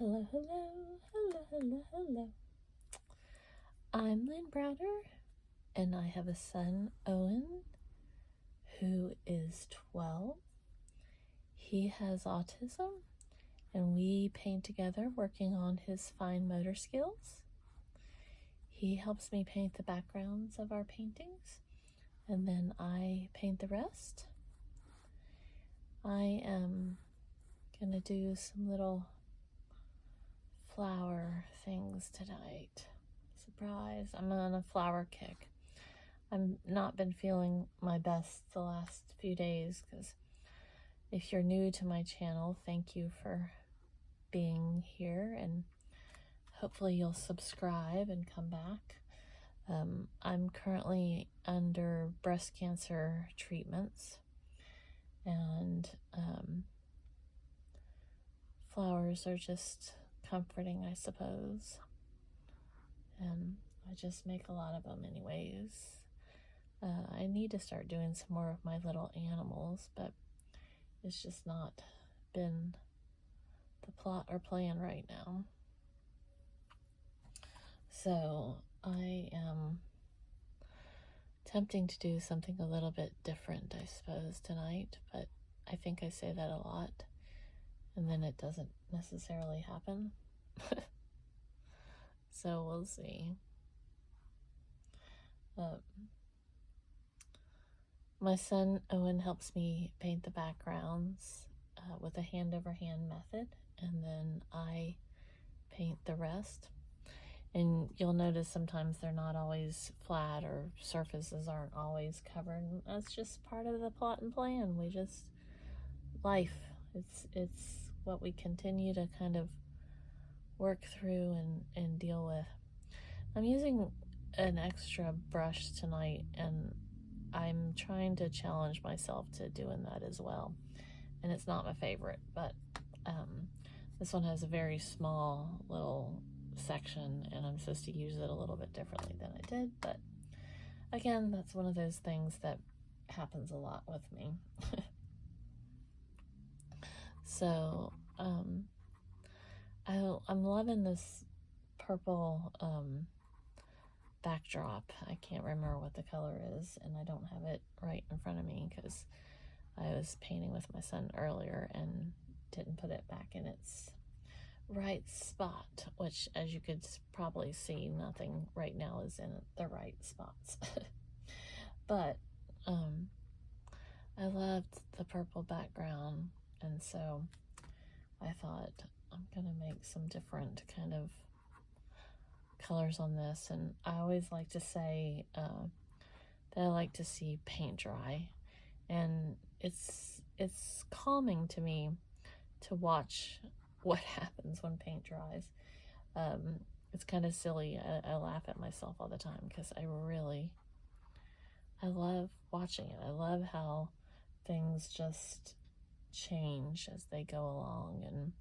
Hello, hello, hello, hello, hello. I'm Lynn Browder, and I have a son, Owen, who is 12. He has autism, and we paint together working on his fine motor skills. He helps me paint the backgrounds of our paintings, and then I paint the rest. I am gonna do some little flower things tonight. Surprise, I'm on a flower kick. I've not been feeling my best the last few days, because if you're new to my channel, thank you for being here, and hopefully you'll subscribe and come back. I'm currently under breast cancer treatments, and flowers are just comforting, I suppose. And I just make a lot of them anyways. I need to start doing some more of my little animals, but it's just not been the plot or plan right now. So I am attempting to do something a little bit different, I suppose, tonight, but I think I say that a lot, and then it doesn't necessarily happen. So we'll see. My son Owen helps me paint the backgrounds with a hand-over-hand method, and then I paint the rest. And you'll notice sometimes they're not always flat, or surfaces aren't always covered. That's just part of the plot and plan. We just, life, it's what we continue to kind of work through and deal with. I'm using an extra brush tonight, and I'm trying to challenge myself to doing that as well. And it's not my favorite, but this one has a very small little section, and I'm supposed to use it a little bit differently than I did. But again, that's one of those things that happens a lot with me. So I'm loving this purple backdrop. I can't remember what the color is, and I don't have it right in front of me because I was painting with my son earlier and didn't put it back in its right spot, which, as you could probably see, nothing right now is in the right spots. But I loved the purple background, and so I thought I'm gonna make some different kind of colors on this. And I always like to say that I like to see paint dry, and it's calming to me to watch what happens when paint dries. It's kind of silly. I laugh at myself all the time because I love watching it. I love how things just change as they go along, and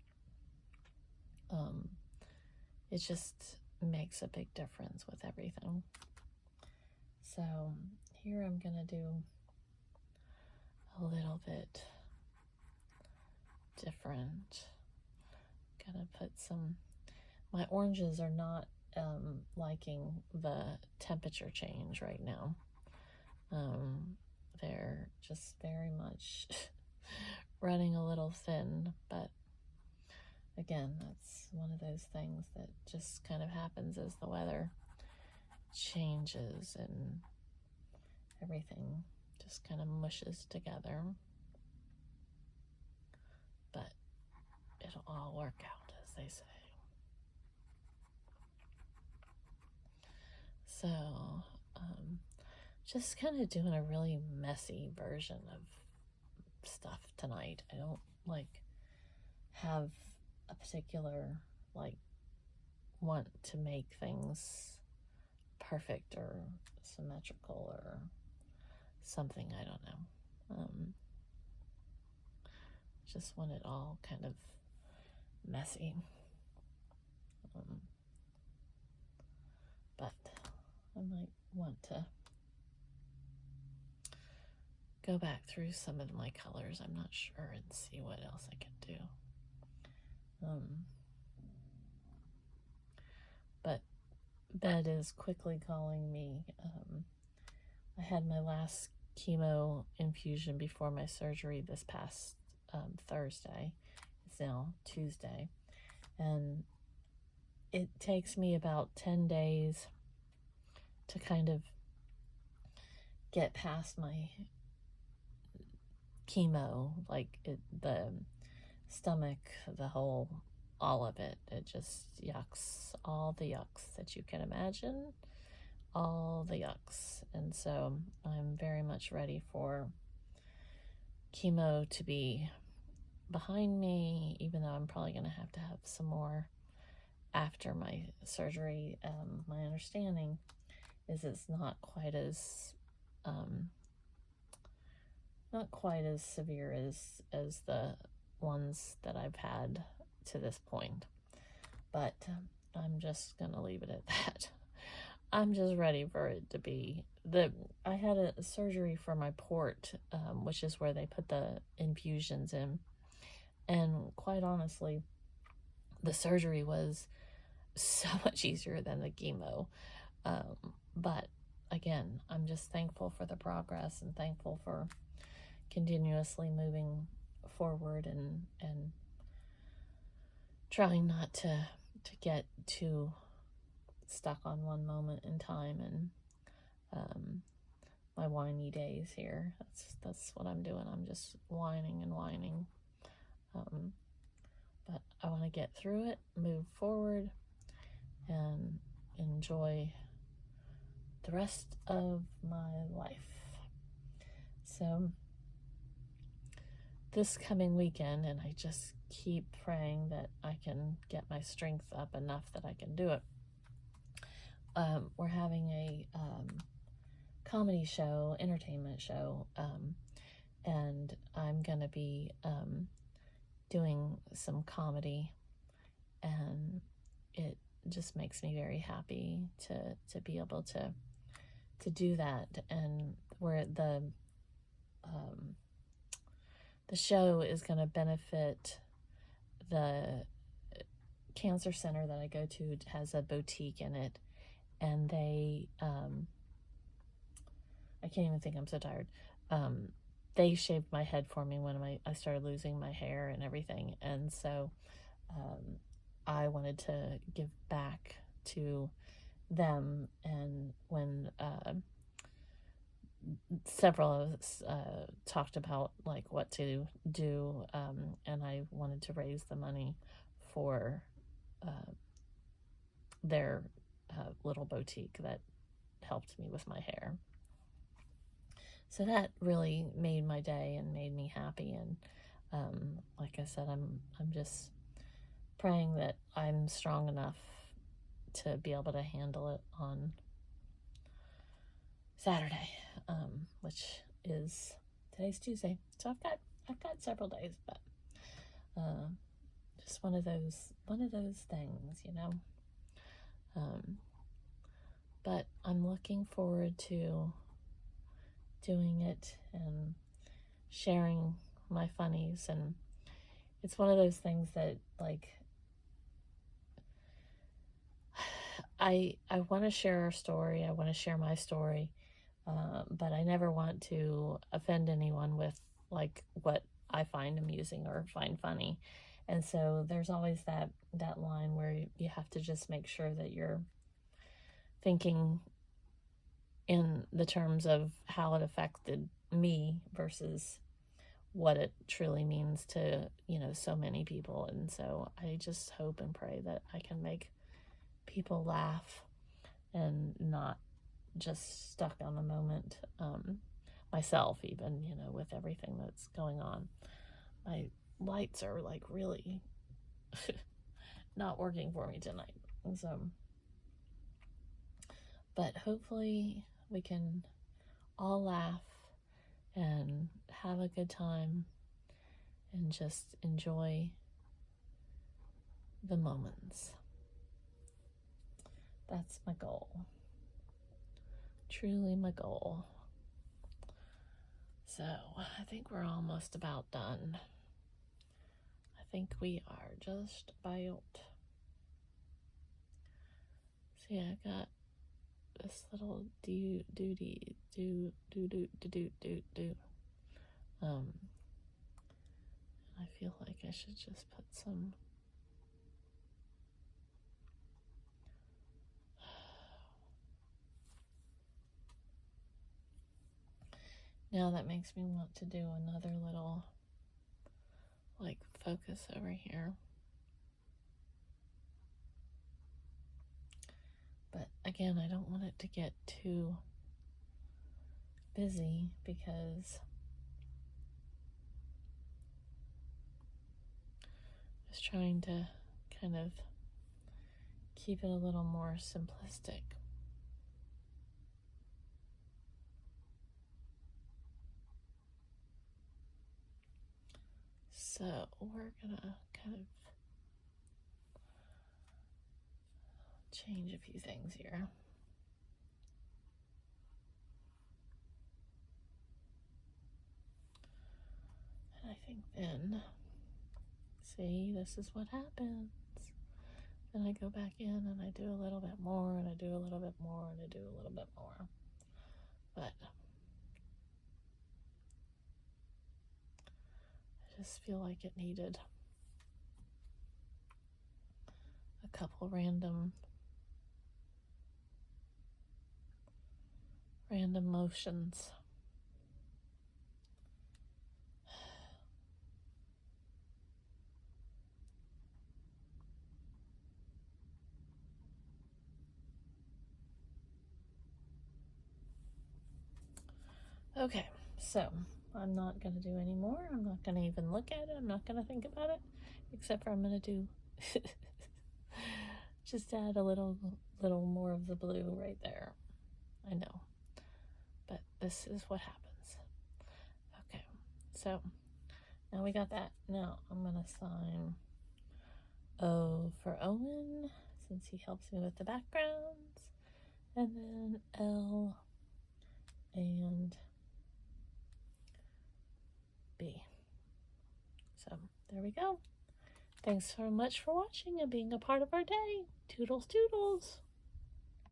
it just makes a big difference with everything. So here I'm gonna do a little bit different. Gonna put some, my oranges are not liking the temperature change right now. They're just very much running a little thin, but again, that's one of those things that just kind of happens as the weather changes and everything just kind of mushes together. But it'll all work out, as they say. So, just kind of doing a really messy version of stuff tonight. I don't have a particular want to make things perfect or symmetrical or something. I don't know. Just want it all kind of messy. But I might want to go back through some of my colors. I'm not sure, and see what else I can do. bed is quickly calling me. I had my last chemo infusion before my surgery this past Thursday. It's now Tuesday. And it takes me about 10 days to kind of get past my chemo, like the stomach, all of it. It just yucks, all the yucks that you can imagine, all the yucks. And so I'm very much ready for chemo to be behind me, even though I'm probably going to have some more after my surgery. My understanding is it's not quite as severe as the ones that I've had to this point, but I'm just gonna leave it at that. I'm just ready for it to be I had a surgery for my port, which is where they put the infusions in, and quite honestly, the surgery was so much easier than the chemo. But again, I'm just thankful for the progress and thankful for continuously moving forward and trying not to get too stuck on one moment in time and my whiny days here. That's what I'm doing. I'm just whining and whining. But I want to get through it, move forward, and enjoy the rest of my life. So this coming weekend, and I just keep praying that I can get my strength up enough that I can do it. We're having a comedy show, entertainment show, and I'm gonna be doing some comedy, and it just makes me very happy to be able to do that. And where the show is going to benefit the cancer center that I go to. Has a boutique in it, and they I can't even think, I'm so tired. They shaved my head for me when I started losing my hair and everything, and so I wanted to give back to them. And when several of us talked about like what to do, and I wanted to raise the money for their little boutique that helped me with my hair. So that really made my day and made me happy. And like I said, I'm just praying that I'm strong enough to be able to handle it on Saturday, which is, today's Tuesday, so I've got several days, but just one of those things, you know. But I'm looking forward to doing it and sharing my funnies, and it's one of those things that, like, I want to share our story, I want to share my story, but I never want to offend anyone with like what I find amusing or find funny. And so there's always that line where you have to just make sure that you're thinking in the terms of how it affected me versus what it truly means to, you know, so many people. And so I just hope and pray that I can make people laugh and not just stuck on the moment, myself, even, you know, with everything that's going on. My lights are like really not working for me tonight, and so, but hopefully we can all laugh and have a good time and just enjoy the moments. That's my goal. Truly my goal. So I think we're almost about done. I think we are just about. yeah, I got this little do. I feel like I should just put some. Now that makes me want to do another little, like, focus over here. But again, I don't want it to get too busy because I was trying to kind of keep it a little more simplistic. So we're gonna kind of change a few things here. And I think then, see, this is what happens. Then I go back in and I do a little bit more, and I do a little bit more, and I do a little bit more. But I just feel like it needed a couple random motions. Okay, so I'm not going to do any more. I'm not going to even look at it. I'm not going to think about it, except for I'm going to do just add a little more of the blue right there. I know, but this is what happens. Okay, so now we got that. Now I'm going to sign O for Owen, since he helps me with the backgrounds, and then L and B. So there we go. Thanks so much for watching and being a part of our day. Toodles, toodles.